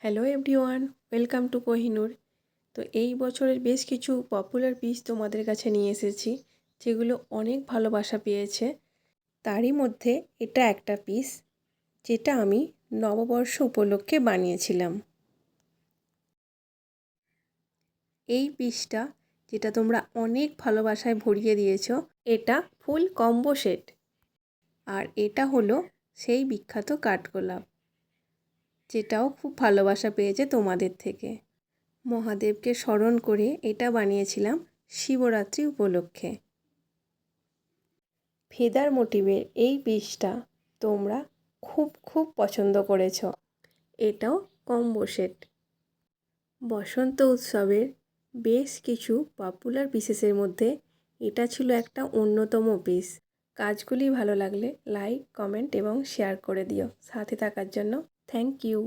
Hello everyone, welcome to Kohinoor. তো এই বছরের বেশ কিছু পপুলার পিস তোমাদের কাছে নিয়ে এসেছি, যেগুলো অনেক ভালোবাসা পেয়েছে। তারই মধ্যে এটা একটা পিস, যেটা আমি নববর্ষ উপলক্ষে বানিয়েছিলাম। এই পিসটা, যেটা তোমরা অনেক ভালোবাসায় ভরিয়ে দিয়েছো, এটা ফুল কম্বো সেট। আর এটা হলো সেই বিখ্যাত কাঠগোলাপ, যেটাও খুব ভালোবাসা পেয়েছে তোমাদের থেকে। মহাদেবকে স্মরণ করে এটা বানিয়েছিলাম শিবরাত্রি উপলক্ষে। ফেদার মোটিভের এই পিসটা তোমরা খুব খুব পছন্দ করেছ। এটাও কম্বো সেট। বসন্ত উৎসবের বেশ কিছু পপুলার পিসেসের মধ্যে এটা ছিল একটা অন্যতম পিস। কাজগুলি ভালো লাগলে লাইক, কমেন্ট এবং শেয়ার করে দিও। সাথে থাকার জন্য থ্যাংক ইউ।